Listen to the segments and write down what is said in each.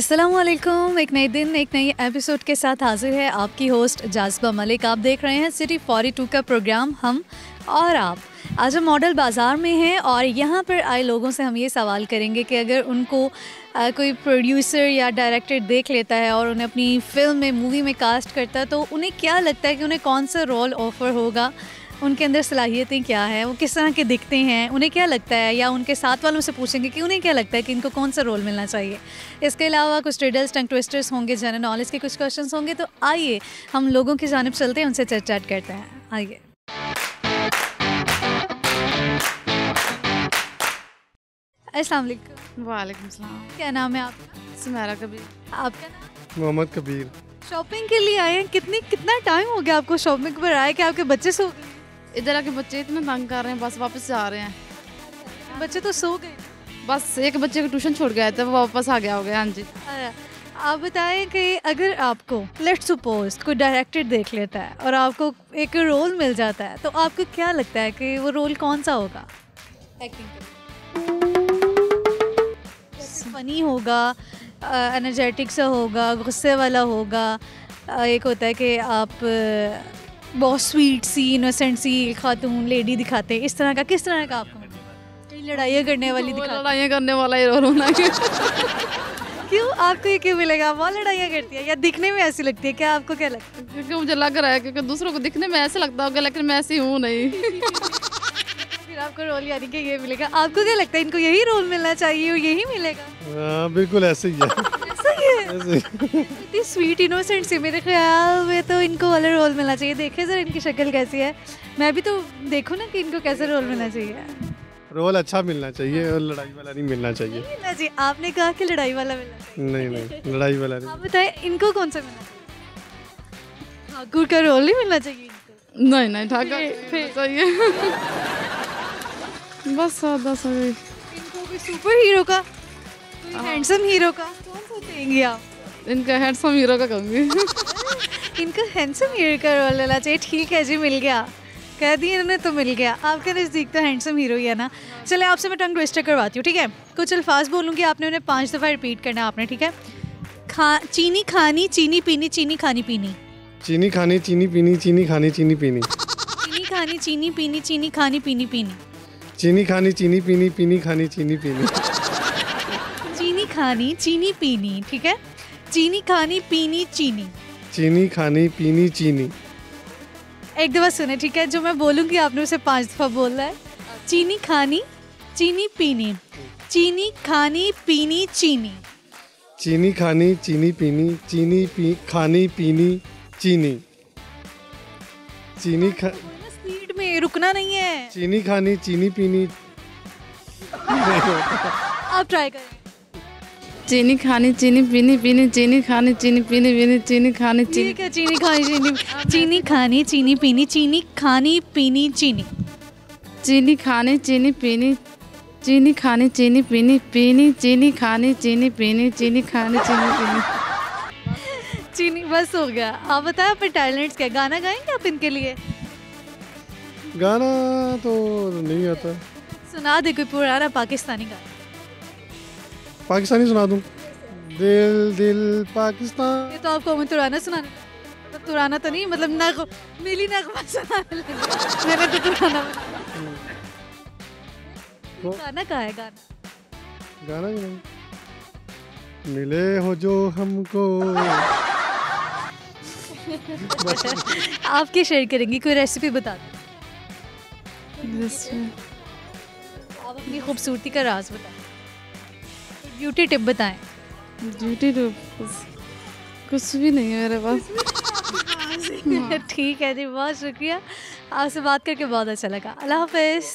अस्सलामुअलैकुम। एक नए दिन एक नई एपिसोड के साथ हाजिर है आपकी होस्ट जाज़बा मलिक। आप देख रहे हैं सिटी 42 का प्रोग्राम हम और आप। आज हम मॉडल बाज़ार में हैं और यहाँ पर आए लोगों से हम ये सवाल करेंगे कि अगर उनको कोई प्रोड्यूसर या डायरेक्टर देख लेता है और उन्हें अपनी फ़िल्म में मूवी में कास्ट करता है तो उन्हें क्या लगता है कि उन्हें कौन सा रोल ऑफ़र होगा, उनके अंदर सलाहियतें क्या हैं, वो किस तरह के दिखते हैं, उन्हें क्या लगता है, या उनके साथ वालों से पूछेंगे कि उन्हें क्या लगता है कि इनको कौन सा रोल मिलना चाहिए। इसके अलावा कुछ रिडल्स, टंग ट्विस्टर्स होंगे, जनरल नॉलेज के कुछ क्वेश्चंस होंगे। तो आइए हम लोगों की जानिब चलते हैं, उनसे चर्चा करते हैं। आइए। अस्सलाम वालेकुम। वालेकुम सलाम। क्या नाम है आपका? सुमेरा कबीर। आपका नाम? मोहम्मद कबीर। शॉपिंग के लिए आए हैं? कितना टाइम हो गया आपको शॉपिंग पर आए? कि आपके बच्चे सो गए? इधर आके बच्चे इतने तंग कर रहे हैं, बस वापस जा रहे हैं। बच्चे तो सो गए। बस एक बच्चे को ट्यूशन छोड़ गया था, वो वापस आ गया हो गया। हाँ जी। आप बताएं कि अगर आपको लेट्स सपोज कोई डायरेक्टर देख लेता है और आपको एक रोल मिल जाता है तो आपको क्या लगता है कि वो रोल कौन सा होगा? एक्टिंग फनी होगा, एनर्जेटिक सा होगा, गुस्से वाला होगा, एक होता है कि आप बहुत स्वीट सी इनोसेंट सी खातून लेडी दिखाते हैं, इस तरह का किस तरह का आपको कहीं लड़ाइयाँ करने वाली दिखाते? लड़ाइयाँ करने वाला ही रोल होना है। क्यों आपको ये क्यों मिलेगा? बहुत लड़ाइयाँ करती है या दिखने में ऐसी लगती है? क्या आपको क्या लगता है? क्योंकि मुझे लग रहा है क्योंकि दूसरों को दिखने में ऐसे लगता होगा लेकिन मैं ऐसी हूँ नहीं। फिर आपको रोल यानी कि ये मिलेगा। आपको क्या लगता है इनको यही रोल मिलना चाहिए और यही मिलेगा? हाँ बिल्कुल ऐसे ही है। ऐसा ही है? ऐसे ही। इतनी स्वीट इनोसेंट सी, मेरे ख्याल में तो इनको वाला रोल मिलना चाहिए। देखे सर इनकी शक्ल कैसी है, मैं भी तो देखूँ ना कि इनको कैसा रोल मिलना चाहिए। रोल अच्छा मिलना चाहिए और लड़ाई वाला नहीं मिलना चाहिए। मिलना चाहिए। आपने कहा कि लड़ाई वाला मिलना चाहिए। नहीं लड़ाई वाला नहीं। आप बताएं इनको कौन सा मिलना चाहिए? ठाकुर का रोल नहीं मिलना चाहिए इनको? नहीं ठाकुर चाहिए। बस सादा सा। इनको कोई सुपर हीरो का, कोई हैंडसम हीरो का कौन सा देंगे आप? इनका हैंडसम हीरो का कहूँगी। इनको हैंडसम हीरो का रोल लेना चाहिए। ठीक है जी, मिल गया, कह दिए इन्होंने तो मिल गया। आपके नज़दीक तो हैंडसम हीरो ही है ना। चले आपसे मैं टंग ट्विस्टर करवाती हूँ, ठीक है? कुछ अल्फाज बोलूँगी, आपने उन्हें 5 दफ़ा रिपीट करना है आपने, ठीक है? चीनी खानी, चीनी पीनी, चीनी खानी पीनी। चीनी खानी, चीनी पीनी, चीनी खानी, चीनी पीनी। चीनी खानी, चीनी पीनी, चीनी खानी, पीनी पीनी। चीनी खानी, चीनी पीनी, पीनी खानी, चीनी पीनी। चीनी खानी, चीनी पीनी, ठीक है? चीनी खानी, पीनी, चीनी। चीनी खानी, पीनी, चीनी। एक दफ़ा सुने, ठीक है? जो मैं बोलूँगी आपने उसे 5 दफ़ा बोलना है। चीनी खानी, चीनी पीनी, चीनी खानी, पीनी, चीनी। चीनी खानी, चीनी पीनी, चीनी खानी, पीनी, चीनी। चीनी खा स्पीड में रुकना नहीं है। चीनी खानी, चीनी पीनी। आप ट्राई करें। चीनी खानी, चीनी पीनी, पीनी चीनी खानी, चीनी पीनी, पीनी चीनी खानी, चीनी। ठीक है, चीनी खानी, चीनी खानी, चीनी पीनी, चीनी खानी, पीनी, चीनी। चीनी खानी, चीनी पीनी, चीनी खानी, चीनी पीनी, पीनी चीनी खानी, चीनी पीनी, चीनी खानी, चीनी पीनी। चीनी। बस हो गया। आप बताएं अपने टैलेंट्स क्या? गाना गाएंगे आप इनके लिए? गाना तो नहीं आता। सुना दे कोई पुराना पाकिस्तानी गाना। पाकिस्तानी सुना दूं? दिल दिल पाकिस्तान। ये तो आपको मैं तुराना सुनाने, मतलब तुराना तो नहीं, मतलब नग मिली नगमा सुनाने लगी। मैंने तो तुराना गाना कहा है। गाना ही नहीं। मिले हो जो हमको। आपके शेयर करेंगी कोई रेसिपी बता दें। आप अपनी खूबसूरती का राज बताएं, ब्यूटी टिप बताएं। ब्यूटी टिप कुछ भी नहीं है मेरे पास। ठीक है जी, बहुत शुक्रिया, आपसे बात करके बहुत अच्छा लगा। अल्लाह हाफिज़।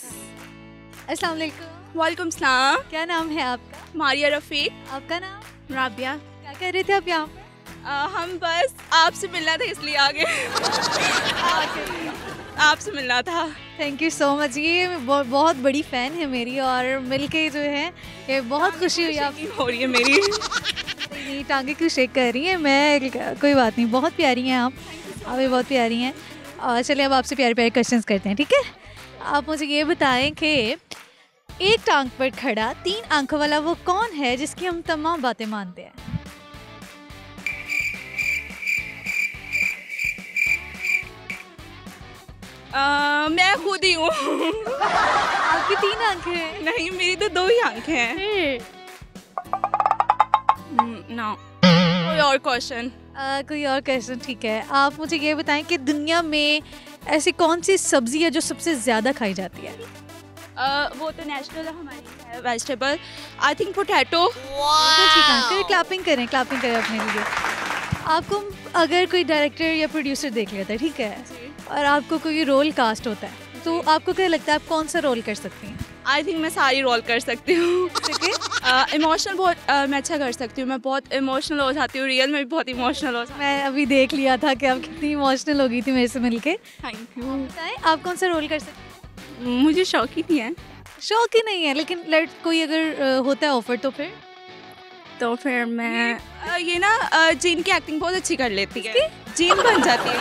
अस्सलाम वालेकुम। वालेकुम सलाम। क्या नाम है आपका? मारिया रफ़ीक। आपका नाम? राबिया। क्या कर रहे थे आप यहाँ पे? हम बस आपसे मिलना था इसलिए आ गए। आपसे मिलना था। Thank you so much. ये बहुत बड़ी फ़ैन है मेरी और मिलके जो है ये बहुत खुशी हुई। आप हो रही है मेरी। नहीं, टांगे क्यों शेक कर रही हैं? मैं कोई बात नहीं, बहुत प्यारी हैं आप भी बहुत प्यारी हैं। और चलिए अब आपसे प्यारे प्यारे क्वेश्चंस करते हैं, ठीक है? आप मुझे ये बताएं कि एक टांग पर खड़ा 3 आंखों वाला वो कौन है जिसकी हम तमाम बातें मानते हैं? मैं खुद ही हूँ। आपकी 3 आंखें हैं। नहीं, मेरी तो 2 ही आंखें हैं। नो, कोई और क्वेश्चन? कोई और क्वेश्चन, ठीक है। आप मुझे ये बताएं कि दुनिया में ऐसी कौन सी सब्जी है जो सबसे ज़्यादा खाई जाती है? वो तो नेशनल हमारी है वेजिटेबल, आई थिंक पोटैटो। तो ठीक है, फिर क्लैपिंग करें अपने लिए। आपको अगर कोई डायरेक्टर या प्रोड्यूसर देख लेता है, ठीक है, और आपको कोई रोल कास्ट होता है, तो आपको क्या लगता है आप कौन सा रोल कर सकती हैं? आई थिंक मैं सारी रोल कर सकती हूँ। इमोशनल बहुत मैं अच्छा कर सकती हूँ। मैं बहुत इमोशनल हो जाती हूँ, रियल में भी बहुत इमोशनल हो जाती मैं अभी देख लिया था कि आप कितनी इमोशनल हो गई थी मेरे से मिलके। हूँ। Thank you. बताएं आप कौन सा रोल कर सकते हैं? मुझे शौक ही नहीं है। शौक ही नहीं है, लेकिन कोई अगर होता है ऑफर तो फिर मैं ये ना जीन की एक्टिंग बहुत अच्छी कर लेती है। जीन बन जाती है।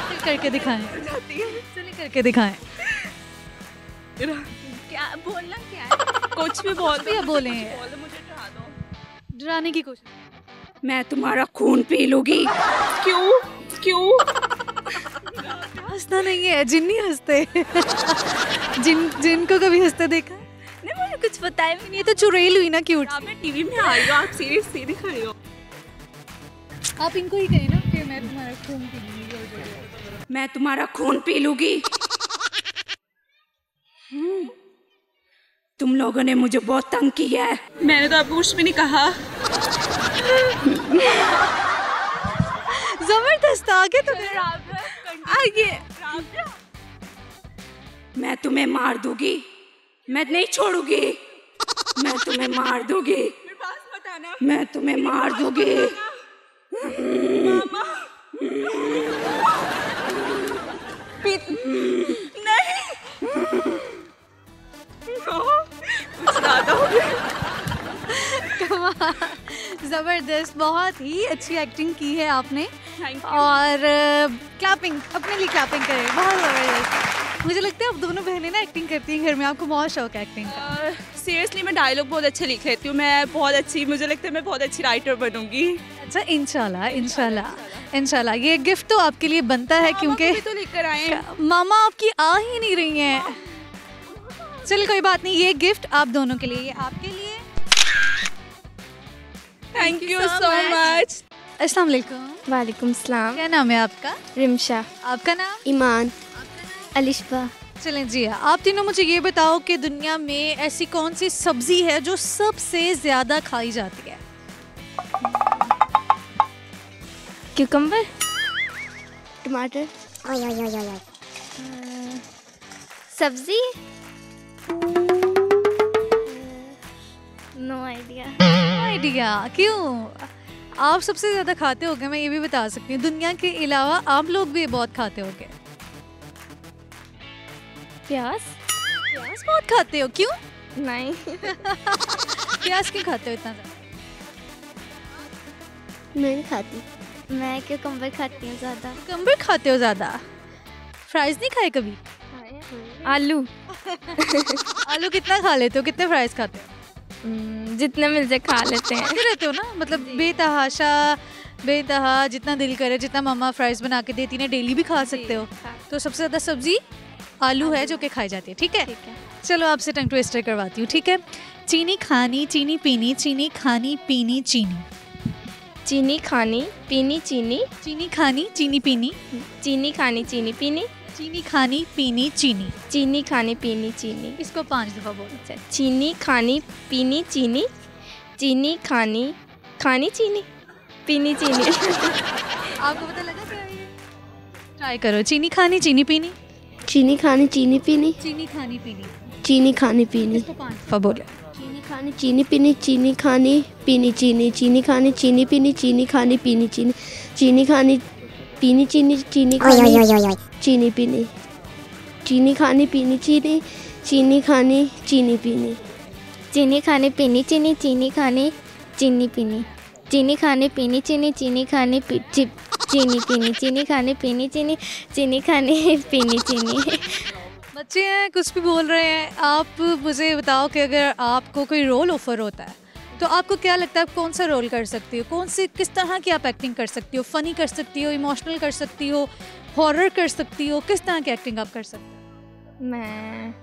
फिर करके दिखाएं। चलिए करके दिखाएं। क्या बोलना क्या है? कुछ भी बोल भी आप बोलें। बोलो, मुझे डरा दो। डराने की कोशिश। मैं तुम्हारा खून पी लूंगी। क्यों? हंसना नहीं है, जिन नहीं हंसते। जिन को कभी हंसते देखा? नहीं, मुझे कुछ पता है भी नहीं। ये तो चुड़ैल हुई ना, क्यूट। आप टीवी में आई हो, आप सीरियसली दिखाई हो। आप इनको ही कहें ना कि मैं तुम्हारा खून पी लूंगी। मैं तुम्हारा खून पी लूंगी। तुम लोगों ने मुझे बहुत तंग किया है। मैंने तो आपको कुछ भी नहीं कहा। जबरदस्त, आगे तो आगे। मैं तुम्हें मार दूंगी, मैं नहीं छोड़ूंगी। मैं तुम्हें मार दूंगी, मैं तुम्हें मार दूंगी। जबरदस्त, बहुत ही अच्छी एक्टिंग की है आपने। Thank you. और क्लैपिंग, अपने लिए क्लैपिंग करें। बहुत जबरदस्त। मुझे लगता है आप दोनों बहनें ना एक्टिंग करती हैं घर में, आपको बहुत शौक है एक्टिंग का। सीरियसली मैं डायलॉग बहुत अच्छे लिख लेती हूँ। मैं बहुत अच्छी, मुझे लगता है मैं बहुत अच्छी राइटर बनूंगी। अच्छा, इंशाल्लाह ये गिफ्ट तो आपके लिए बनता है, क्योंकि तो लिख कर आए। मामा आपकी आ ही नहीं रही हैं। चलिए कोई बात नहीं, ये गिफ्ट आप दोनों के लिए, ये आपके लिए। Thank you so much. अस्सलाम वालेकुम। वालेकुम सलाम। क्या नाम है आपका? रिमशा। आपका नाम? ईमान। अलिशबा। चलें जी, आप तीनों मुझे ये बताओ कि दुनिया में ऐसी कौन सी सब्जी है जो सबसे ज़्यादा खाई जाती है? क्यूकम्बर। टमाटर। सब्जी। No idea. क्यों? आप सबसे ज़्यादा खाते होगे, मैं ये भी बता सकती हूँ। दुनिया के अलावा आप लोग भी बहुत खाते होगे। प्याज बहुत खाते हो, क्यों? नहीं। प्याज क्यों खाते हो इतना ज़्यादा? मैं नहीं खाती। मैं क्यूकम्बर खाती हूँ ज़्यादा। कंबर खाते हो ज़्यादा? फ्राइज नहीं खाए कभी? आलू। आलू कितना खा लेते हो? कितने फ्राइज खाते हो? जितने मिल जाए खा लेते हैं। खाते रहते हो ना, मतलब बेतहा जितना दिल करे, जितना मम्मा फ्राइज बना के देती है डेली भी खा सकते हो। तो सबसे ज़्यादा सब्जी आलू है जो कि खाई जाती है, ठीक है? चलो आपसे टंग ट्विस्टर करवाती हूँ, ठीक है? चीनी खानी चीनी पीनी, चीनी खानी पीनी चीनी। चीनी खानी पीनी चीनी। चीनी खानी चीनी पीनी। चीनी खानी चीनी पीनी। चीनी खानी पीनी चीनी। चीनी खानी पीनी चीनी। इसको 5 दफ़ा बोलो। चीनी खानी पीनी चीनी। चीनी खानी चीनी पीनी चीनी। आपको पता लगा क्या ये? ट्राई करो। चीनी खानी चीनी पीनी। चीनी खानी चीनी पीनी। चीनी खानी पीनी। चीनी खानी पीनी। इसको 5 दफ़ा बोलो। चीनी खानी चीनी पीनी। चीनी खानी पीनी चीनी। चीनी खानी चीनी पीनी। चीनी खानी पीनी चीनी। चीनी खानी पीनी चीनी। चीनी खानी चीनी पीनी। चीनी खानी पीनी चीनी। चीनी खानी चीनी पीनी। चीनी खानी पीनी चीनी। चीनी खानी चीनी पीनी। चीनी खानी पीनी चीनी। चीनी खानी चीनी पीनी। चीनी खानी पीनी चीनी। चीनी खानी पीनी चीनी। बच्चे हैं, कुछ भी बोल रहे हैं। आप मुझे बताओ कि अगर आपको कोई रोल ऑफर होता है तो आपको क्या लगता है आप कौन सा रोल कर सकती हो? किस तरह की आप एक्टिंग कर सकती हो? फ़नी कर सकती हो, इमोशनल कर सकती हो, हॉरर कर सकती हो, किस तरह की एक्टिंग आप कर सकते हो? मैं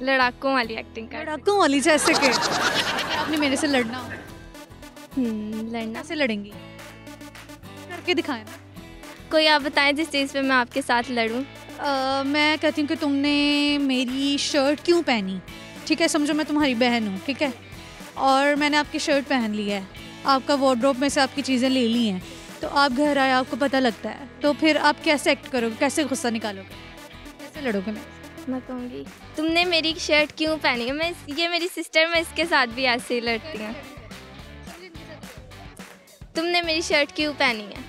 लड़ाकों वाली एक्टिंग कर लड़ाकों वाली, जैसे कि आपने मेरे से लड़ना हो, लड़ना। कैसे लड़ेंगी? करके दिखाएं ना। कोई आप बताएं जिस चीज़ पे मैं आपके साथ लड़ूं। मैं कहती हूँ कि तुमने मेरी शर्ट क्यों पहनी, ठीक है, समझो मैं तुम्हारी बहन हूँ, ठीक है, और मैंने आपकी शर्ट पहन ली है, आपका वार्डरोब में से आपकी चीज़ें ले ली हैं, तो आप घर आए, आपको पता लगता है, तो फिर आप कैसे एक्ट करोगे, कैसे गुस्सा निकालोगे, कैसे लड़ोगे? मैं कहूँगी तुमने मेरी शर्ट क्यों पहनी है। ये मेरी सिस्टर, मैं इसके साथ भी ऐसे ही लड़ती हूँ। तुमने मेरी शर्ट क्यों पहनी है।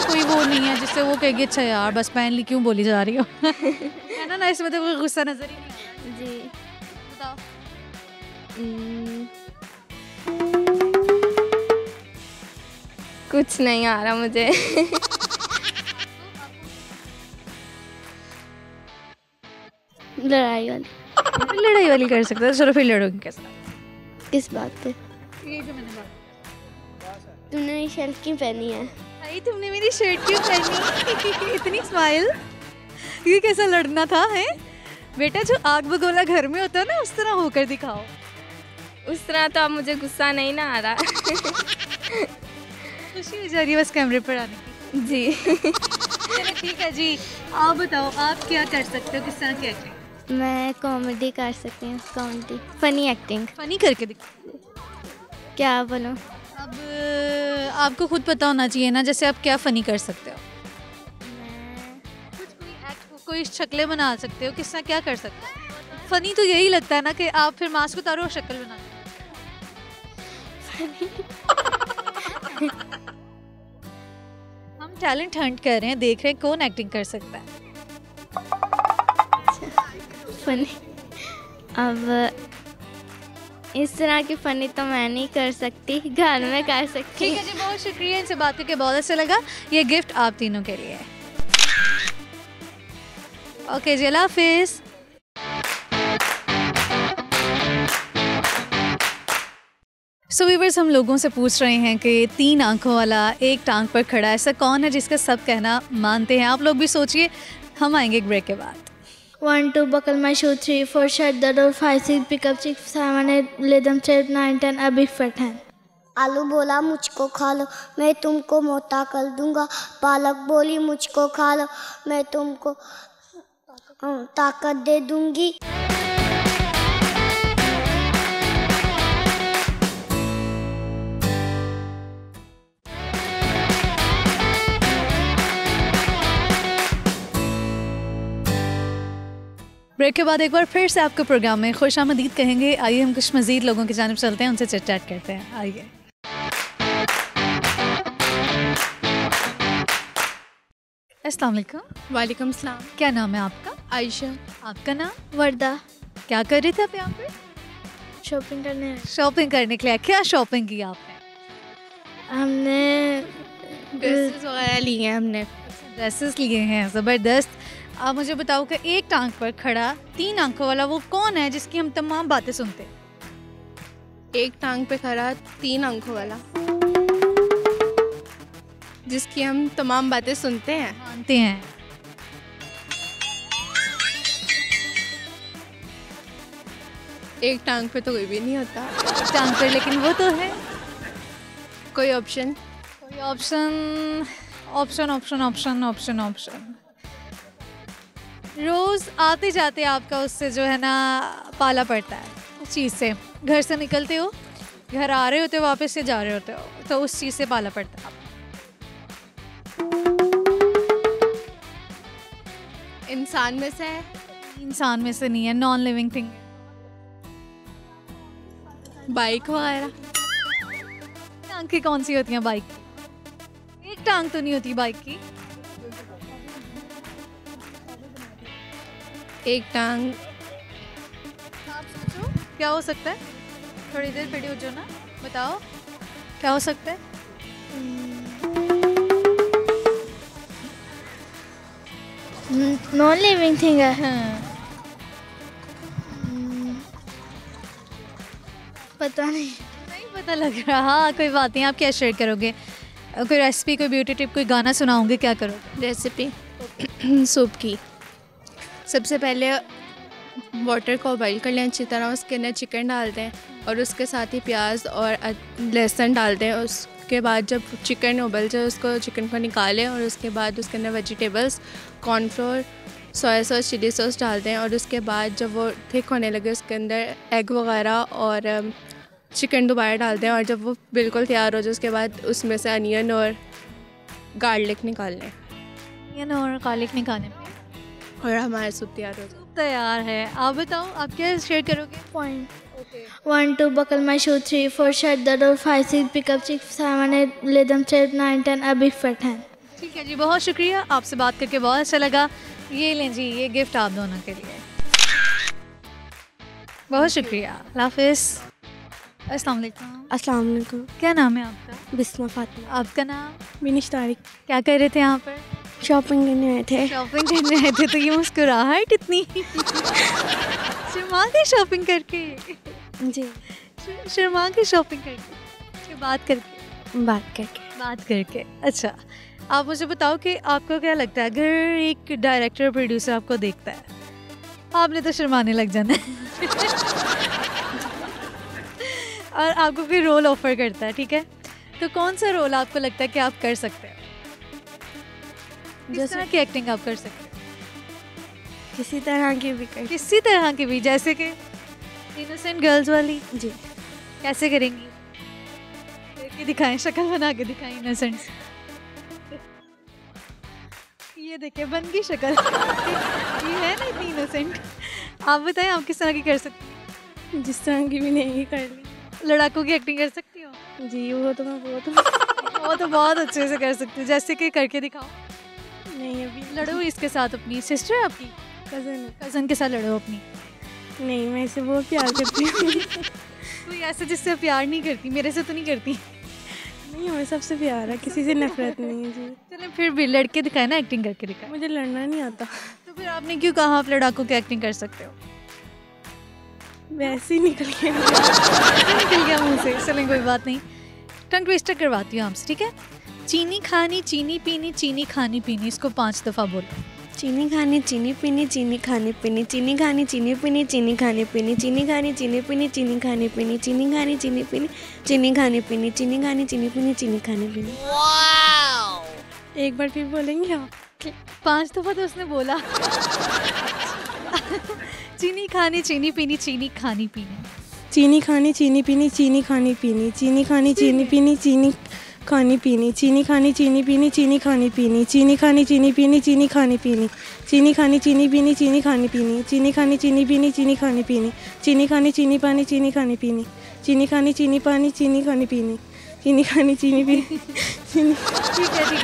कोई वो नहीं है जिससे वो कहेगी अच्छा यार बस पहन ली, क्यों बोली जा रही हो है ना, इसमें तो कोई गुस्सा नजर ही नहीं आता। जी बताओ। कुछ नहीं आ रहा मुझे लड़ाई वाली। लड़ाई वाली कर सकते हो, चलो फिर लड़ोगे कैसे? किस बात पे? ये जो मैंने बात, तुमने मेरी शर्ट क्यों पहनी है? भाई तुमने मेरी शर्ट क्यों पहनी इतनी स्माइल, ये कैसा लड़ना था है बेटा? जो आग बगोला घर में होता है ना, उस तरह होकर दिखाओ। उस तरह तो अब मुझे गुस्सा नहीं ना आ रहा खुशी हो जा रही है बस कैमरे पर आने की। जी चलो ठीक है जी, आप बताओ आप क्या कर सकते हो, किस तरह की एक्टिंग? मैं कॉमेडी कर सकती हूँ, कॉमेडी फनी एक्टिंग। फनी करके दिखाओ। क्या बोलूँ? अब आपको खुद पता होना चाहिए ना, जैसे आप क्या फ़नी कर सकते हो? कोई एक्ट, कोई शक्लें बना सकते हो, किस तरह क्या कर सकते हो? फ़नी तो यही लगता है ना कि आप फिर मास्क उतारो और शक्ल बना हम टैलेंट हंट कर रहे हैं, देख रहे हैं कौन एक्टिंग कर सकता है। फनी, अब इस तरह की फ़नी तो मैं नहीं कर सकती, घर में कर सकती। ठीक है जी, बहुत शुक्रिया, इनसे बात करके बहुत अच्छा लगा। ये गिफ्ट आप तीनों के लिए है। ओके जी, अल्लाह हाफिज़। सो व्यूअर्स, हम लोगों से पूछ रहे हैं कि 3 आंखों वाला एक टांग पर खड़ा ऐसा कौन है जिसका सब कहना मानते हैं? आप लोग भी सोचिए, हम आएंगे एक ब्रेक के बाद। 1 2 buckle my shoe, 3 4 shut the door, 5 6 pick up 6 7 8 rhythm 7 9 10 a big fat hand. आलू बोला मुझको खा लो, मैं तुमको मोटा कर दूंगा। पालक बोली मुझको खा लो, मैं तुमको ताकत दे दूंगी। ब्रेक के बाद एक बार फिर से आपके प्रोग्राम में खुशामदीद कहेंगे। आइए हम कुछ मज़ीद लोगों की जानिब चलते हैं, उनसे चिट चैट करते हैं। आइए। अस्सलाम वालेकुम। वालेकुम सलाम। क्या नाम है आपका? आयशा। आपका नाम? वर्दा। क्या कर रहे थे आप यहाँ पे? शॉपिंग करने शॉपिंग करने के लिए। क्या शॉपिंग की आपने? हमने ड्रेसेस वगैरह लिए हैं हमने। ड्रेसेस लिए हैं, ज़बरदस्त। आप मुझे बताओ कि एक टांग पर खड़ा 3 आंखों वाला वो कौन है जिसकी हम तमाम बातें सुनते हैं? एक टांग पे खड़ा 3 आंखों वाला जिसकी हम तमाम बातें सुनते हैं, मानते हैं। एक टांग पे तो कोई भी नहीं होता। टांग पर, लेकिन वो तो है। कोई ऑप्शन? कोई option? Option option option option option रोज़ आते जाते आपका उससे जो है ना पाला पड़ता है, उस चीज़ से। घर से निकलते हो, घर आ रहे होते हो, वापस से जा रहे होते हो, तो उस चीज़ से पाला पड़ता है। इंसान में से है? इंसान में से नहीं है, नॉन लिविंग थिंग। बाइक वगैरह? टांग कौन सी होती हैं बाइक की? एक टांग तो नहीं होती बाइक की। एक टांग। आप सोचो क्या हो सकता है? थोड़ी देर खड़ी हो जाओ ना, बताओ क्या हो सकता है? नॉन लिविंग थिंग है। हाँ। पता नहीं। नहीं पता लग रहा। कोई बात नहीं, आप क्या शेयर करोगे? कोई रेसिपी, कोई ब्यूटी टिप, कोई गाना सुनाओगे, क्या करोगे? रेसिपी सूप की। सबसे पहले वाटर को बॉईल कर लें अच्छी तरह, उसके अंदर चिकन डालते हैं और उसके साथ ही प्याज और लहसुन डालते हैं। उसके बाद जब चिकन उबल जाए उसको चिकन को निकालें और उसके बाद उसके अंदर vegetables, cornflour, soya sauce, chilli sauce डालते हैं और उसके बाद जब वो थिक होने लगे उसके अंदर एग वगैरह और चिकन दोबारा डालते हैं और जब वो बिल्कुल तैयार हो जाए उसके बाद उसमें से अनियन और गार्लिक निकाल लें। अनियन और गार्लिक निकालने और हमारा सूप तैयार हो जाए। तैयार है। आप बताओ, आप क्या शेयर करोगे? Point. 1, 2, buckle my shoe. 3, 4, shut the door. 5, 6, pick up 6, 7, 8, rhythm 7, 9, 10, a big fat hand. ठीक है जी, बहुत शुक्रिया, आपसे बात करके बहुत अच्छा लगा। ये लें जी, ये गिफ्ट आप दोनों के लिए। बहुत शुक्रिया, अल्लाह हाफिज़। अस्सलाम वालेकुम। अस्सलाम वालेकुम। क्या नाम है आपका? बिस्मा फातिमा। आपका नाम? बिनिश तारिक। क्या कर रहे थे यहाँ पर? शॉपिंग करने आए थे। शॉपिंग करने आए थे, तो ये मुस्कुराहट इतनी शर्मा के शॉपिंग करके? जी, शर्मा के शॉपिंग करके, बात करके? बात करके। अच्छा, आप मुझे बताओ कि आपको क्या लगता है अगर एक डायरेक्टर प्रोड्यूसर आपको देखता है, आपने तो शर्माने लग जाना है और आपको कोई रोल ऑफर करता है, ठीक है, तो कौन सा रोल आपको लगता है कि आप कर सकते हो? किस तरह की एक्टिंग आप कर सकते हो? किसी तरह की भी कर। किसी तरह की भी, जैसे कि इनोसेंट गर्ल्स वाली? जी। कैसे करेंगी? करके दिखाएं, शक्ल बना के दिखाएं इनोसेंट। ये देखिए बन गई शक्ल ये है ना इतनी इनोसेंट। आप बताएं, आप किस तरह की कर सकती हैं? जिस तरह की भी नहीं कर ली। लड़ाकों की एक्टिंग कर सकती हो? जी, वो तो बहुत अच्छे से कर सकती हूँ, जैसे कि करके दिखाओ। नहीं, अभी लड़ो इसके साथ, अपनी सिस्टर है आपकी? कज़न के साथ लड़ो अपनी। नहीं, मैं इसे बहुत प्यार करती हूँ। कोई ऐसे जिससे प्यार नहीं करती, मेरे से तो नहीं करती। नहीं, हमें सबसे प्यार है, किसी से नफरत नहीं है। जी, चलें फिर भी लड़के दिखाए ना, एक्टिंग करके दिखाए। मुझे लड़ना नहीं आता। तो फिर आपने क्यों कहा आप लड़ाकों की एक्टिंग कर सकते हो? वैसे ही निकल गया मुँह से। चलें कोई बात नहीं, टंग ट्विस्टर करवाती हूँ आपसे, ठीक है? चीनी खानी, चीनी पीनी, चीनी खानी पीनी, इसको 5 दफ़ा बोलो। चीनी खानी, चीनी पीनी, चीनी खानी पीनी, चीनी खानी, चीनी पीनी, चीनी खानी पीनी, चीनी खानी, चीनी पीनी, चीनी खानी पीनी, चीनी खानी, चीनी पीनी, चीनी खानी पीनी, चीनी खानी, चीनी पीनी, चीनी खानी पीनी। एक बार फिर बोलेंगे आप? 5 दफ़ा तो उसने बोला। चीनी खानी, चीनी पीनी, चीनी खानी पीनी। चीनी खानी, चीनी पीनी, चीनी खानी पीनी, चीनी खानी, चीनी पीनी, चीनी खानी पीनी, चीनी खानी, चीनी पीनी, चीनी खानी पीनी, चीनी खानी, चीनी पीनी, चीनी खानी पीनी, चीनी खानी, चीनी पीनी, चीनी खानी पीनी, चीनी खानी, चीनी पीनी, चीनी खानी पीनी, चीनी खानी, चीनी पानी, चीनी खानी पीनी, चीनी खानी, चीनी पानी, चीनी खानी पीनी, चीनी खानी, चीनी पीनी, चीनी।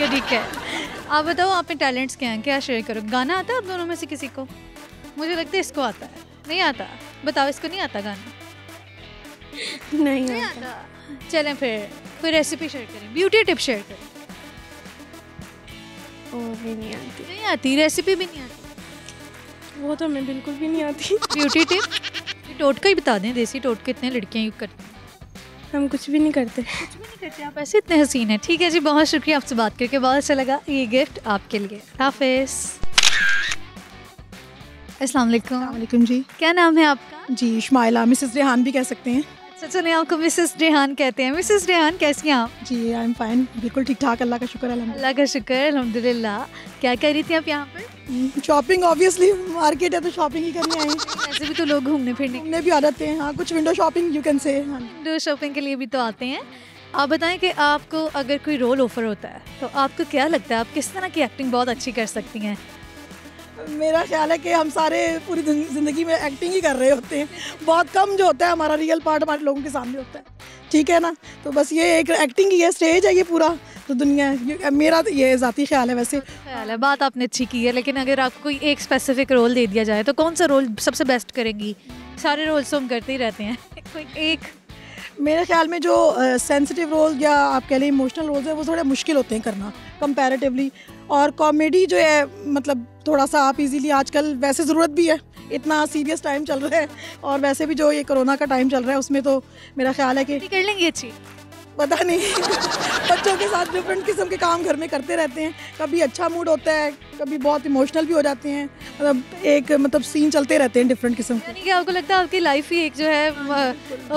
ठीक है। आप बताओ, आप में टैलेंट्स क्या हैं, क्या शेयर करो? गाना आता है आप दोनों में से किसी को? मुझे लगता है इसको आता है। नहीं आता? बताओ, इसको नहीं आता गाना? नहीं आता। चलें फिर कोई रेसिपी शेयर करें, ब्यूटी टिप शेयर करें। वो भी नहीं आती। नहीं आती? रेसिपी भी नहीं आती? वो तो मैं बिल्कुल भी नहीं आती। Beauty tip? ये टोटका ही बता दें, देसी टोटके इतने लड़कियां यूज़ करती हैं। हम कुछ भी नहीं करते। कुछ भी नहीं करते, आप ऐसे इतने हसीन हैं। ठीक है जी, बहुत शुक्रिया, आपसे बात करके बहुत अच्छा लगा। ये गिफ्ट आपके लिए। हाफिज़। अस्सलाम वालेकुम जी। क्या नाम है आपका? जी, इस्माइला, मिसेस रेहान भी कह सकते हैं। अच्छा, चलिए आपको मिसेस रेहान कहते हैं। मिसेस रेहान, कैसी हैं आप? जी, आई एम फाइन, बिल्कुल ठीक ठाक, अल्लाह का शुक्र है। अल्लाह का शुक्र है, अल्हम्दुलिल्लाह। क्या कर रही थी आप यहाँ पर? शॉपिंग, ऑब्वियसली मार्केट है तो शॉपिंग ही करने आए। ऐसे भी तो लोग घूमने फिरने घूमने भी आ जाते हैं। हाँ, कुछ window shopping you can say. Window shopping के लिए भी तो आते हैं। आप बताएं कि आपको अगर कोई रोल ऑफर होता है तो आपको क्या लगता है, आप किस तरह की एक्टिंग बहुत अच्छी कर सकती हैं? मेरा ख्याल है कि हम सारे पूरी ज़िंदगी में एक्टिंग ही कर रहे होते हैं। बहुत कम जो होता है हमारा रियल पार्ट हमारे लोगों के सामने होता है, ठीक है ना? तो बस ये एक एक्टिंग ही है, स्टेज है ये पूरा, तो दुनिया। मेरा तो ये ज़ाती ख्याल है। वैसे ख्याल है, बात आपने अच्छी की है, लेकिन अगर आपको कोई एक स्पेसिफिक रोल दे दिया जाए तो कौन सा रोल सबसे बेस्ट करेंगी? सारे रोल्स तो हम करते ही रहते हैं, कोई एक। मेरे ख्याल में जो सेंसिटिव रोल या आप कह लें इमोशनल रोल्स हैं वो थोड़े मुश्किल होते हैं करना कंपैरेटिवली। और कॉमेडी जो है मतलब थोड़ा सा आप इजीली, आजकल वैसे ज़रूरत भी है, इतना सीरियस टाइम चल रहा है और वैसे भी जो ये कोरोना का टाइम चल रहा है उसमें तो मेरा ख्याल है कि कर लेंगी अच्छी। पता नहीं बच्चों के साथ डिफरेंट किस्म के काम घर में करते रहते हैं। कभी अच्छा मूड होता है, कभी बहुत इमोशनल भी हो जाते हैं। मतलब सीन चलते रहते हैं डिफरेंट किस्म के। यानी कि आपको लगता है आपकी लाइफ ही एक जो है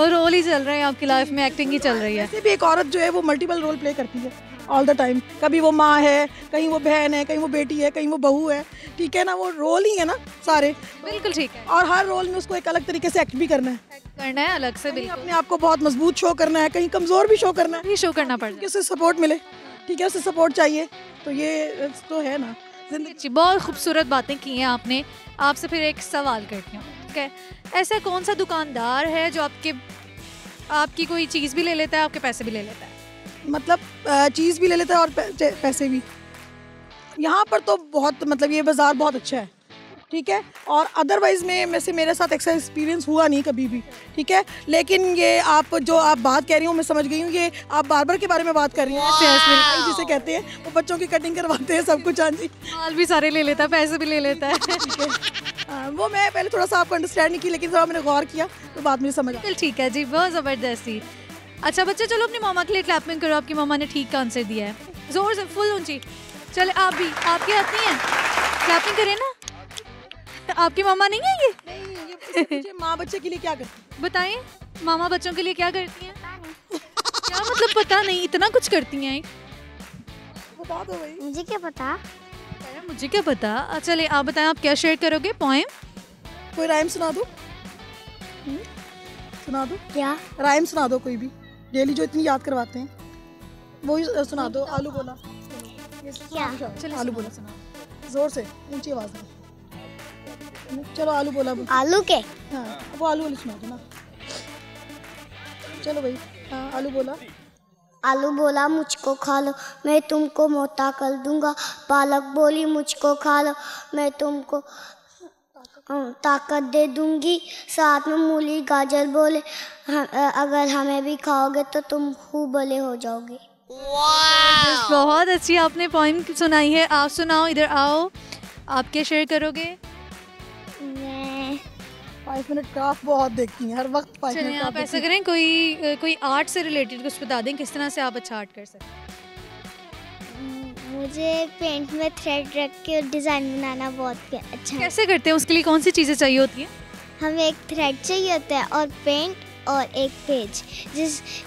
रोल ही चल रहे हैं, आपकी लाइफ में एक्टिंग ही चल रही है। वैसे भी एक औरत जो है वो मल्टीपल रोल प्ले करती है ऑल द टाइम। कभी वो माँ है, कहीं वो बहन है, कहीं वो बेटी है, कहीं वो बहू है, ठीक है ना। वो रोल ही है ना सारे। बिल्कुल ठीक है। और हर रोल में उसको एक अलग तरीके से एक्ट भी करना है अलग से, बिल्कुल अपने आप को बहुत मजबूत शो करना है, कहीं कमजोर भी शो करना है, शो करना पड़ता है, उसे सपोर्ट मिले, ठीक है, उसे सपोर्ट चाहिए। तो ये तो है ना जिंदगी। बहुत खूबसूरत बातें की हैं आपने। आपसे फिर एक सवाल करती हूँ, ठीक है। ऐसा कौन सा दुकानदार है जो आपकी कोई चीज़ भी ले लेता है, आपके पैसे भी ले लेता है? मतलब चीज़ भी ले लेता है और पैसे भी। यहाँ पर तो बहुत मतलब ये बाज़ार बहुत अच्छा है, ठीक है। और अदरवाइज़ में वैसे मेरे साथ ऐसा एक्सपीरियंस हुआ नहीं कभी भी, ठीक है। लेकिन ये आप बात कह रही हूँ मैं समझ गई हूँ, ये आप बार्बर के बारे में बात कर रही हैं जिसे कहते हैं, वो बच्चों की कटिंग करवाते हैं सब कुछ। हाँ जी, माल भी सारे ले लेता है, पैसे भी ले लेता है, ठीक है। वो मैं पहले थोड़ा सा आपको अंडरस्टैंड नहीं की, लेकिन जब मैंने गौर किया तो बात मुझे समझ आई। ठीक है जी, बहुत ज़बरदस्ती। अच्छा बच्चे, चलो अपनी मामा के लिए क्लैपिंग करो। आपकी मामा ने ठीक आंसर दिया है, जोर से, फुल ऊंची। चले आप भी, आपकी आती हैं, क्लैपिंग करें ना। आपकी मामा नहीं है ये? नहीं, माँ बच्चे के लिए क्या करती है बताइए। मामा बच्चों के लिए क्या करती हैं? क्या मतलब पता नहीं, इतना कुछ करती हैं? बता दो भाई। मुझे क्या पता? मुझे क्या पता। चले आप बताएं, आप क्या शेयर करोगे? पोएम? कोई राइम सुना दो। सुना दो। क्या राइम सुना दो कोई भी, डेली जो इतनी याद करवाते हैं वो ही सुना दो। आलू बोला। क्या? चलो आलू बोला सुना, जोर से, ऊंची आवाज में। चलो आलू बोला। आलू के? हाँ, वो आलू वाली सुना दो ना। चलो भाई, हाँ आलू बोला। आलू बोला मुझको खा लो, मैं तुमको मोटा कर दूंगा। पालक बोली मुझको खा लो, मैं तुमको ताकत दे दूंगी। साथ में मूली गाजर बोले, अगर हमें भी खाओगे तो तुम खूब बड़े हो जाओगे। बहुत अच्छी आपने पोएम सुनाई है। आप सुनाओ, इधर आओ, आप क्या शेयर करोगे? मैं 5 मिनट क्राफ्ट बहुत देखती हैं हर वक्त। 5 मिनट आप ऐसा करें, कोई आर्ट से रिलेटेड कुछ बता दें, किस तरह से आप अच्छा आर्ट कर सकते हैं? मुझे पेंट में थ्रेड रख के डिज़ाइन बनाना बहुत अच्छा है। कैसे करते हैं? उसके लिए कौन सी चीज़ें चाहिए होती हैं? हमें एक थ्रेड चाहिए होता है और पेंट और एक पेज,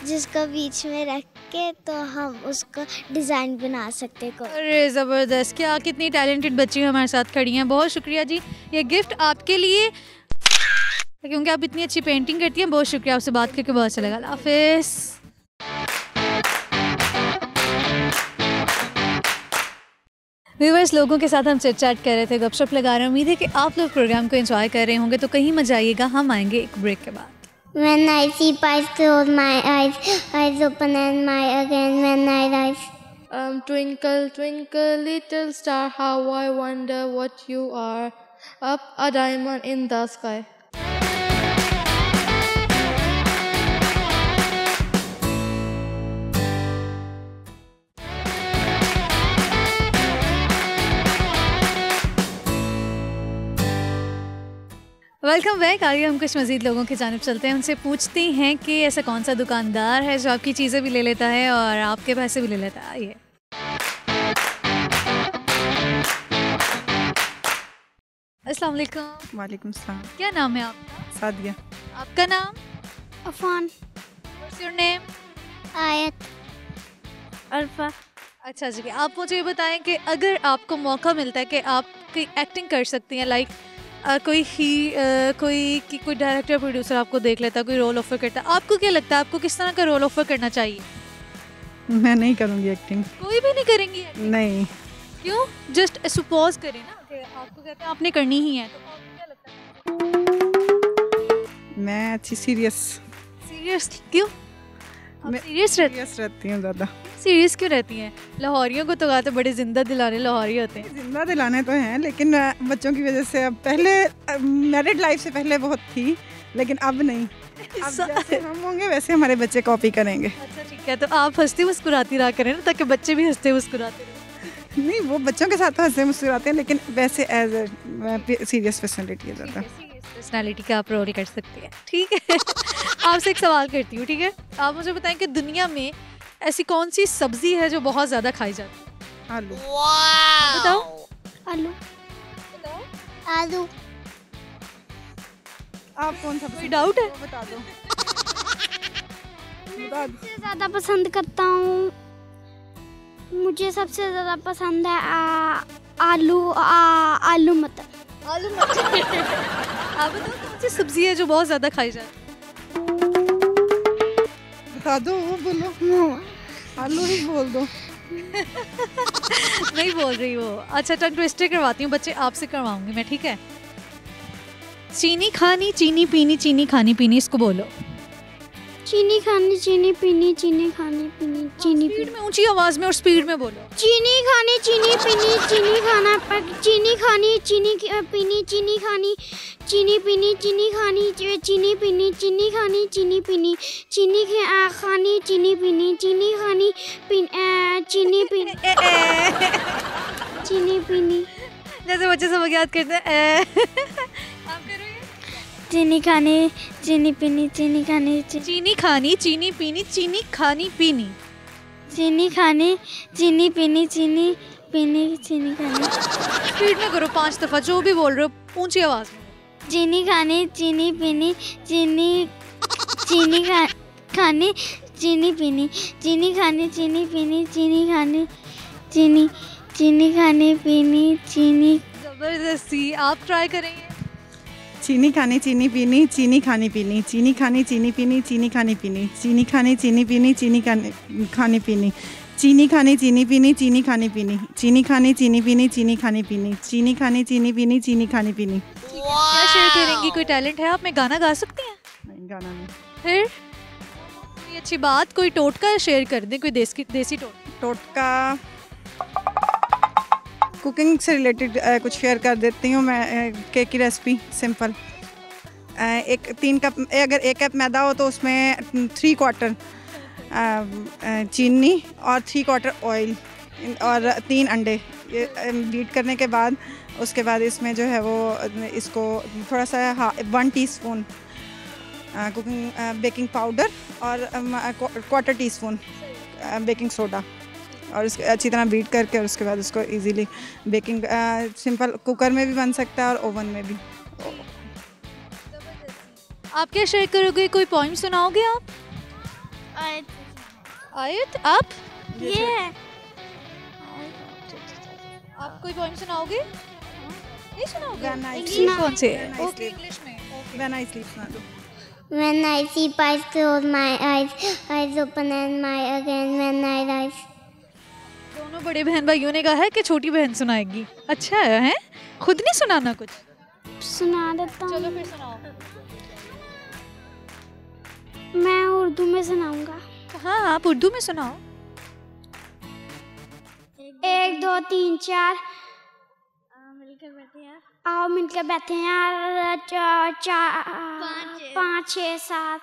जिसको बीच में रख के तो हम उसको डिज़ाइन बना सकते हैं। अरे ज़बरदस्त, क्या कितनी टैलेंटेड बच्ची हमारे साथ खड़ी हैं। बहुत शुक्रिया जी, ये गिफ्ट आपके लिए, क्योंकि आप इतनी अच्छी पेंटिंग करती हैं। बहुत शुक्रिया, आपसे बात करके बहुत अच्छा लगा। अल्लाह हाफ़िज़। व्यूअर्स, लोगों के साथ हम चिट चैट कर रहे थे, गपशप लगा रहे हैं। उम्मीद है कि आप लोग प्रोग्राम को एंजॉय कर रहे होंगे, तो कहीं मजा आइएगा। हम आएंगे एक ब्रेक के बाद। When I see pies, close my eyes open and my again when I rise. Twinkle, twinkle, little star, how I wonder what you are. Up a diamond in the sky. Welcome back. आइए हम कुछ मज़ीद लोगों की जानिब चलते हैं, उनसे पूछते हैं कि ऐसा कौन सा दुकानदार है जो आपकी चीज़ें भी ले लेता है और आपके पैसे भी ले लेता है। आइए। अस्सलाम वालेकुम। वालेकुम सलाम। क्या नाम है आपका? सादिया। आपका नाम? अफान। What's your name? आयत। अल्फा। अच्छा जी, आप मुझे ये बताएं कि अगर आपको मौका मिलता है कि आप कोई एक्टिंग कर सकती हैं, लाइक कोई डायरेक्टर प्रोड्यूसर आपको देख लेता है, कोई रोल ऑफर करता है, आपको क्या लगता है आपको किस तरह का रोल ऑफर करना चाहिए? मैं नहीं करूँगी एक्टिंग। कोई भी नहीं करेंगी? नहीं। क्यों? जस्ट सपोज करें ना कि आपको कहते हैं आपने करनी ही है, तो आपको क्या लगता है? मैं अच्छी सीरियस क्यों? मैं सीरियस रहती हूँ ज़्यादा। सीरियस क्यों रहती हैं? लाहौरियों को तो कहते बड़े जिंदा दिलाने लाहौरी होते हैं। जिंदा दिलाने तो हैं, लेकिन बच्चों की वजह से अब, पहले मैरिड लाइफ से पहले बहुत थी, लेकिन अब नहीं। अब जैसे हम होंगे वैसे हमारे बच्चे कॉपी करेंगे। अच्छा ठीक है, तो आप हंसती मुस्कुराती रहा करें ना, ताकि बच्चे भी हंसते मुस्कुराते रहें। नहीं, वो बच्चों के साथ तो हंसते मुस्कुराते हैं, लेकिन वैसे एज ए सीरियस पर्सनैलिटी है ज़्यादा। पर्सनालिटी का आप रोल कर सकती हैं, ठीक है। आपसे एक सवाल करती हूँ, ठीक है। आप मुझे बताएं कि दुनिया में ऐसी कौन सी सब्जी है जो बहुत ज़्यादा खाई जाती है? आलू। बताओ। आलू। आलू। आप कौन सा कोई डाउट है? बता दो। सबसे ज़्यादा पसंद करता हूँ, मुझे सबसे ज़्यादा पसंद है आलू मटर। आलू मटर। आप बताओ कौन सी सब्जी है जो बहुत ज़्यादा खाई जाती है? बता दो, वो बोलो। आलू ही बोल दो। नहीं बोल रही वो। अच्छा, टंग ट्विस्टर करवाती हूँ बच्चे, आपसे करवाऊंगी मैं, ठीक है। चीनी खानी चीनी पीनी, चीनी खानी पीनी, इसको बोलो। चीनी खानी चीनी पीनी, चीनी खानी पीनी, चीनी स्पीड में, ऊंची आवाज में और स्पीड में बोलो। चीनी खानी चीनी पीनी, चीनी खाना चीनी खानी चीनी पीनी, चीनी खानी चीनी पीनी, चीनी खानी चीनी पीनी, चीनी खानी चीनी पीनी, चीनी खानी चीनी पीनी, चीनी खानी चीनी पीनी, चीनी पीनी। जैसे बच्चे सब याद करते हैं। आप करो ये। चीनी खानी चीनी पीनी, चीनी खानी चीनी खानी चीनी पीनी, चीनी खानी पीनी, चीनी खानी चीनी पीनी, चीनी पीनी, चीनी खानी। स्पीड में करो 5 दफा, जो भी बोल रहे हो ऊंची आवाज में। चीनी खानी चीनी पीनी, चीनी चीनी खानी चीनी पीनी, चीनी खानी चीनी पीनी, चीनी खानी चीनी चीनी खानी पीनी, चीनी। जबरदस्ती। आप ट्राई करेंगे। चीनी खानी चीनी पीनी, चीनी खानी पीनी, चीनी खानी चीनी पीनी, चीनी खानी पीनी, चीनी खानी चीनी पीनी, चीनी खानी पीनी, चीनी खानी चीनी पीनी, चीनी खानी पीनी, चीनी खानी चीनी पीनी, चीनी खानी पीनी, चीनी खानी चीनी पीनी, चीनी खानी पीनी। क्या शेयर करेंगी? कोई टैलेंट है आप में? गाना गा सकती हैं? नहीं, गाना नहीं। फिर कोई अच्छी बात, कोई टोटका शेयर कर दें, कोई देसी टोटका कुकिंग से रिलेटेड कुछ शेयर कर देती हूँ मैं। केक की रेसिपी सिंपल। एक 3 कप, अगर 1 कप मैदा हो तो उसमें 3/4 चीनी और 3/4 ऑयल और 3 अंडे। ये बीट करने के बाद उसके बाद इसमें जो है वो इसको थोड़ा सा 1 टीस्पून कुकिंग बेकिंग पाउडर और 1/4 टीस्पून बेकिंग सोडा, और इसको अच्छी तरह बीट करके और उसके बाद उसको इजीली बेकिंग सिंपल कुकर में भी बन सकता है और ओवन में भी। आप क्या शेयर करोगे? कोई पोइम सुनाओगे आप? आयत आप? ये है। आप कोई पोइम सुनाओगे? नहीं सुनाओगे? कौन से? ओके, इंग्लिश में। When I sleep सुना दो। When I sleep, I close my eyes open and my again when I rise. दोनों बड़े बहन भाइयों ने कहा है कि छोटी बहन सुनाएगी। अच्छा है, खुद नहीं सुनाना कुछ? सुना देता हूँ। चलो फिर सुनाओ। मैं उर्दू में सुनाऊंगा। हाँ, आप उर्दू में सुनाओ। 1 2 3 4 आओ मिलकर बैठे हैं यार। 5 6 7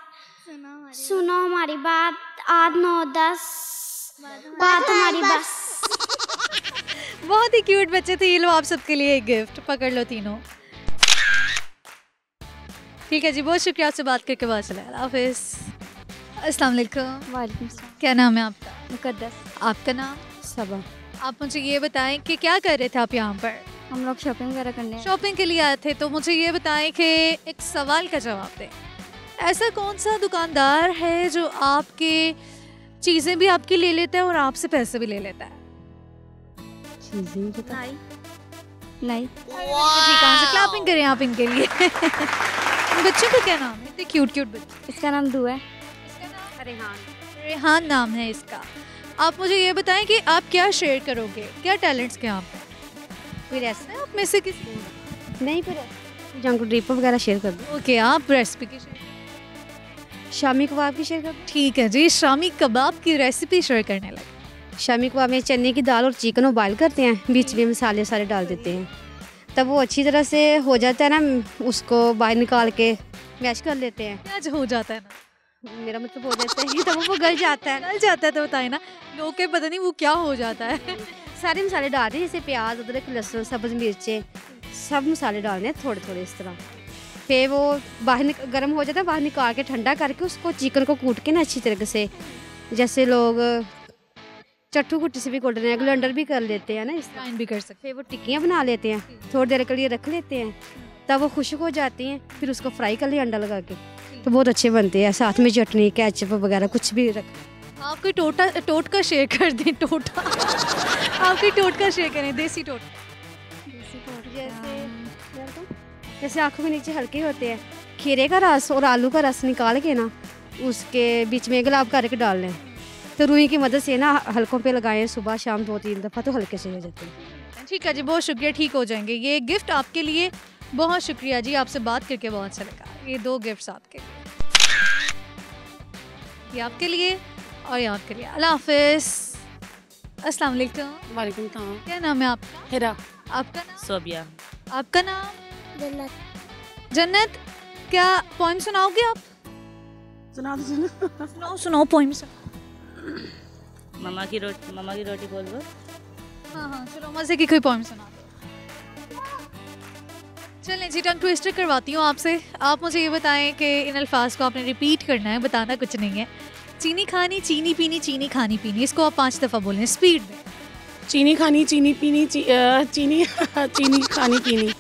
सुनो हमारी बात। 8 9 10 बात हमारी बस। बहुत ही क्यूट बच्चे थे ये लो, आप सबके लिए एक गिफ्ट पकड़ लो तीनों। ठीक है जी, बहुत शुक्रिया, आपसे बात करके बहुत चला। अल्लाह हाफिज़। अस्सलाम वालेकुम। वालेकुम सलाम। क्या नाम है आपका? मुकद्दस। आपका नाम? सबा। आप मुझे ये बताएं कि क्या कर रहे थे आप यहाँ पर? हम लोग शॉपिंग वगैरह करने शॉपिंग के लिए आए थे, तो मुझे ये बताएं कि एक सवाल का जवाब दें। ऐसा कौन सा दुकानदार है जो आपके चीज़ें भी आपकी ले लेता है और आपसे पैसे भी ले लेता है? चीज़ें नहीं। ठीक है, क्लैपिंग करें आप इनके लिए। बच्चों का क्या नाम है? इतने क्यूट क्यूट बच्चे। इसका नाम दुआ है। रेहान नाम है इसका। आप मुझे ये बताएं कि आप क्या शेयर करोगे, क्या टैलेंट्स के आप हैं? कोई रेसिपी है आप में से किसी? नहीं, पर जंक ड्रिप वगैरह शेयर कर दो। ओके, आप रेसिपी की शेयर, शामी कबाब की शेयर कर दो। ठीक है जी, शामी कबाब की रेसिपी शेयर करने लगे। शामी कबाब में चने की दाल और चिकन उबाल करते हैं, बीच में मसाले सारे डाल देते हैं, तब वो अच्छी तरह से हो जाता है ना, उसको बाहर निकाल के मैश कर लेते हैं। क्या हो जाता है ना, मेरा मतलब हो जाता है तब वो गल जाता है। गल जाता है तो बताए ना, लोग के पता नहीं वो क्या हो जाता है। सारे मसाले डाल रहे हैं, जैसे प्याज, अदरक, लहसुन, सब्ज़ मिर्चें, सब मसाले डालने हैं थोड़े थोड़े इस तरह। फिर वो बाहर गर्म हो जाता है, बाहर निकाल के ठंडा करके उसको चिकन को कूट के ना अच्छी तरीके से, जैसे लोग चट्टू कुट्टी से भी कूट रहे हैं, ग्राइंडर भी कर लेते हैं ना, इस ग्राइंड भी कर सकते फिर वो टिक्कियाँ बना लेते हैं, थोड़ी देर के लिए रख लेते हैं, तब वो खुश्क हो जाती हैं, फिर उसको फ्राई कर लिया अंडा लगा के, तो बहुत अच्छे बनते हैं। साथ में चटनी केचप वगैरह कुछ भी रख। आप कोई टोटका शेयर कर दें, टोटा आप कोई टोटका शेयर करें, देसी टोटका। जैसे आँखों के नीचे हल्के होते हैं, खीरे का रस और आलू का रस निकाल के ना उसके बीच में गुलाब करके डाल लें, तो रुई की मदद से ना हल्कों पे लगाएं सुबह शाम 2-3 दफ़ा, तो हल्के से हो जाते हैं। ठीक है जी, बहुत शुक्रिया, ठीक हो जाएंगे। ये गिफ्ट आपके लिए, बहुत शुक्रिया जी, आपसे बात करके बहुत अच्छा लगा। ये 2 गिफ्ट्स आपके लिए, ये आपके लिए और ये आपके लिए। अल्लाह हाफिज़, अस्सलाम वालेकुम। वालेकुम सलाम। क्या नाम है आपका? हिरा। आपका नाम? सोबिया। आपका नाम? जन्नत। जन्नत, क्या पोइम सुनाओगे आप? सुना दो। सुनाओ पोइम। मम्मा की रोटी बोल दो। हाँ, चलो मज़े की कोई पोइम सुना दो। चलें जी, टंग ट्विस्टर करवाती हूँ आपसे। आप मुझे ये बताएं कि इन अल्फाज को आपने रिपीट करना है, बताना कुछ नहीं है। चीनी खानी, चीनी पीनी, चीनी खानी पीनी, इसको आप 5 दफ़ा बोलें स्पीड में। चीनी खानी, चीनी पीनी, चीनी खानी पीनी।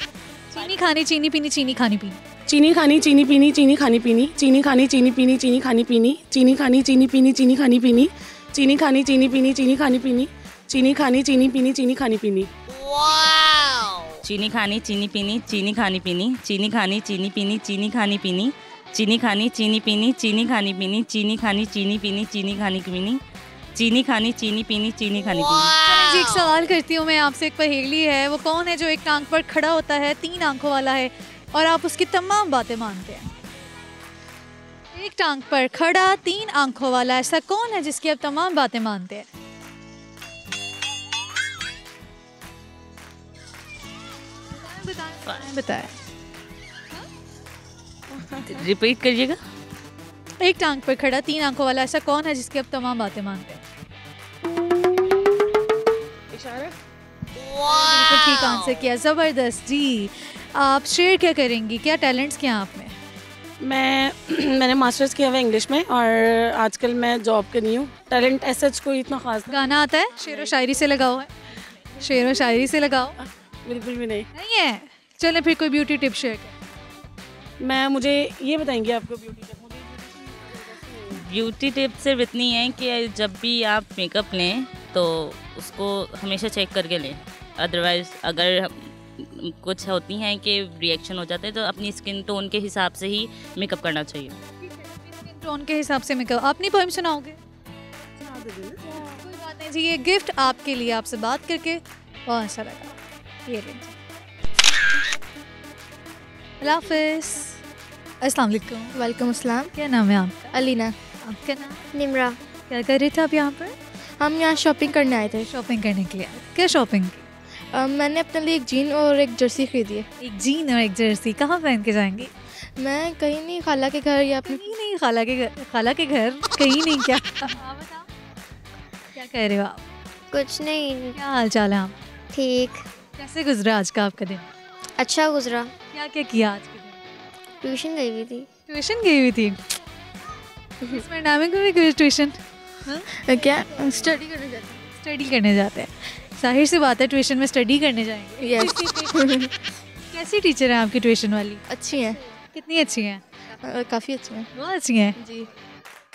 चीनी खानी, चीनी पीनी, चीनी खानी पीनी। चीनी खानी, चीनी पीनी, चीनी खानी पीनी। चीनी खानी, चीनी पीनी, चीनी खानी पीनी। चीनी खानी, चीनी पीनी, चीनी खानी पीनी। चीनी खानी, चीनी पीनी, चीनी खानी पीनी। चीनी खानी, चीनी पीनी, चीनी खानी पीनी। चीनी खानी, चीनी पीनी, चीनी खानी पीनी। चीनी खानी, चीनी पीनी, चीनी खानी पीनी। चीनी खानी, चीनी पीनी, चीनी खानी पीनी। चीनी खानी, चीनी पीनी, चीनी खानी पीनी। चीनी खानी, चीनी पीनी, चीनी खानी पीनी। जी, एक सवाल करती हूँ मैं आपसे, एक पहेली है। वो कौन है जो एक टांग पर खड़ा होता है, 3 आंखों वाला है और आप उसकी तमाम बातें मानते हैं? एक टांग पर खड़ा, 3 आंखों वाला, ऐसा कौन है जिसकी आप तमाम बातें मानते हैं? बताएं। रिपीट करिएगा। एक टांग पर खड़ा, 3 आंखों वाला, ऐसा कौन है जिसकी आप तमाम बातें मानते हैं? इशारा। बिल्कुल ठीक आंसर किया, ज़बरदस्त जी। आप शेयर क्या करेंगी, क्या टैलेंट्स क्या हैं आप में? मैंने मास्टर्स किया हुआ इंग्लिश में और आजकल मैं जॉब कर रही हूँ। टैलेंट ऐसा कोई इतना खास गाना आता है? शेर व शायरी से लगाओ है, शेर व शायरी से लगाओ। बिल्कुल भी नहीं है। चले फिर कोई ब्यूटी टिप शेयर कर। मुझे ये बताएंगे आपको ब्यूटी टिप सिर्फ इतनी है कि जब भी आप मेकअप लें तो उसको हमेशा चेक करके लें, अदरवाइज़ अगर कुछ होती हैं कि रिएक्शन हो जाते हैं तो अपनी स्किन टोन के हिसाब से ही मेकअप करना चाहिए। स्किन टोन के हिसाब से मेकअप। अपनी पोएम सुनाओगे? कोई बात नहीं जी, ये गिफ्ट आपके लिए, आपसे बात करके बहुत अच्छा लगा। ये लीजिए। अल्लाह हाफिज़। अस्सलाम वालेकुम। वालेकुम अस्सलाम। क्या नाम है आपका? अलीना। आपका नाम? निमरा। क्या कर रहे थे आप यहाँ पर? हम यहाँ शॉपिंग करने आए थे। शॉपिंग करने के लिए? क्या शॉपिंग की? मैंने अपने लिए एक जीन और एक जर्सी खरीदी है। एक जीन और एक जर्सी कहाँ पहन के जाएंगी? मैं कहीं नहीं, खाला के घर या अपनी। कहीं नहीं, खाला के घर कहीं नहीं। क्या बताओ, क्या कह रहे हो आप? कुछ नहीं। क्या हाल चाल है आप? ठीक। कैसे गुजरा आज का आपका दिन? अच्छा गुजरा। क्या क्या किया आज के दिन? ट्यूशन गई हुई थी। ट्यूशन गई हुई थी? इसमें नाम को भी कोई ट्यूशन? क्या स्टडी करने जाते हैं? स्टडी करने जाते हैं, जाहिर सी बात है ट्यूशन में स्टडी करने जाएंगे। यस। कैसी टीचर है आपकी ट्यूशन वाली? अच्छी हैं। कितनी अच्छी हैं? काफ़ी अच्छी हैं। बहुत अच्छी हैं जी।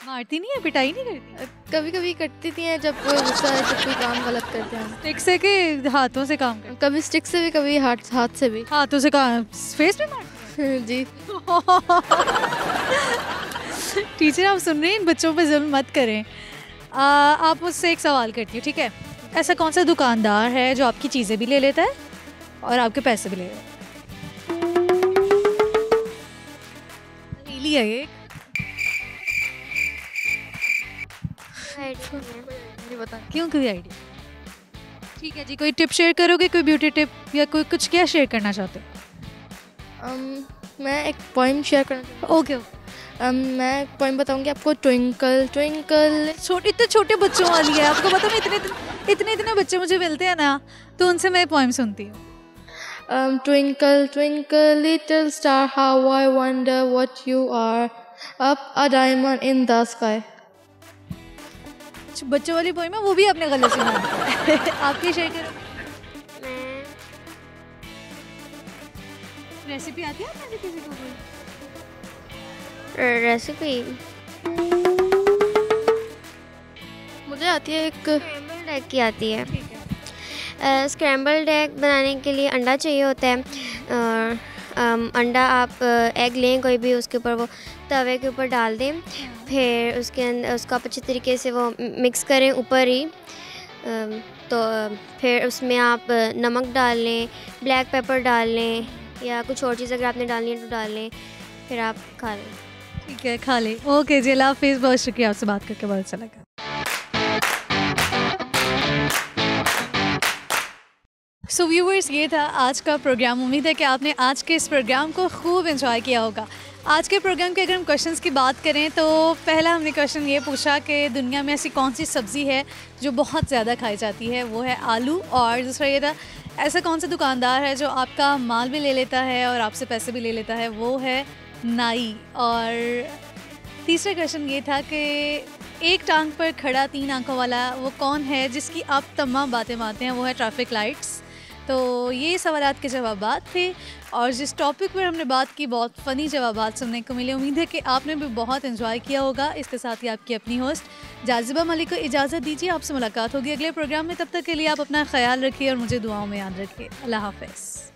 मारती नहीं है, पिटाई नहीं करती? कभी कभी करती थी हैं, जब गुस्सा है, जब कोई काम गलत करते हैं। स्टिक से के हाथों से काम करते? कभी स्टिक से भी, कभी हाथ से भी। हाथों से काम? फेस पे मारती हैं? जी। टीचर आप सुन रहे हैं, इन बच्चों पे जुल्म मत करें। आप मुझसे एक सवाल करती हूँ, ठीक है? ऐसा कौन सा दुकानदार है जो आपकी चीज़ें भी ले लेता है और आपके पैसे भी ले लेता है? नीली है ये। क्यों, कोई आइडिया? ठीक है जी, कोई टिप शेयर करोगे, कोई ब्यूटी टिप या कोई कुछ? क्या शेयर करना चाहते हो? मैं एक पोइम शेयर करना चाहती हूँ। ओके। मैं एक पोइम बताऊंगी आपको। Twinkle twinkle. इतने छोटे बच्चों वाली है, आपको पता? मैं इतने बच्चे मुझे मिलते हैं ना, तो उनसे मैं पोइम सुनती हूँ। Twinkle, twinkle, little star, how I wonder what you are. Up a diamond in the sky. बच्चों वाली पोएम है, वो भी अपने गले से गाना। आप भी शेयर करो। रेसिपी आती है आपने किसी को कोई? रेसिपी मुझे आती है, एक स्क्रैम्बल्ड एग की आती है। स्क्रैम्बल्ड एग बनाने के लिए अंडा चाहिए होता है। अंडा आप एग लें कोई भी, उसके ऊपर वो तवे के ऊपर डाल दें, फिर उसके अंदर उसको आप अच्छे तरीके से वो मिक्स करें ऊपर ही। तो फिर उसमें आप नमक डाल लें, ब्लैक पेपर डाल लें, या कुछ और चीज़ अगर आपने डालनी है तो डाल लें, फिर आप खा लें। ठीक है, खा लें। ओके जी, अल्लाह हाफिज़। बहुत शुक्रिया, आपसे बात करके बहुत अच्छा लगा। सो व्यूवर्स, ये था आज का प्रोग्राम। उम्मीद है कि आपने आज के इस प्रोग्राम को खूब एंजॉय किया होगा। आज के प्रोग्राम के अगर हम क्वेश्चंस की बात करें तो पहला हमने क्वेश्चन ये पूछा कि दुनिया में ऐसी कौन सी सब्ज़ी है जो बहुत ज़्यादा खाई जाती है, वो है आलू। और दूसरा ये था, ऐसा कौन सा दुकानदार है जो आपका माल भी ले लेता है और आपसे पैसे भी ले लेता है, वो है नाई। और तीसरा क्वेश्चन ये था कि एक टांग पर खड़ा 3 आंखों वाला वो कौन है जिसकी आप तमाम बातें मानते हैं, वो है ट्रैफिक लाइट्स। तो ये सवालात के जवाबात थे, और जिस टॉपिक पर हमने बात की बहुत फ़नी जवाबात सुनने को मिले। उम्मीद है कि आपने भी बहुत एंजॉय किया होगा। इसके साथ ही आपकी अपनी होस्ट जाज़िबा मलिक को इजाज़त दीजिए। आपसे मुलाकात होगी अगले प्रोग्राम में। तब तक के लिए आप अपना ख्याल रखिए और मुझे दुआओं में याद रखिए। अल्लाह हाफ़िज़।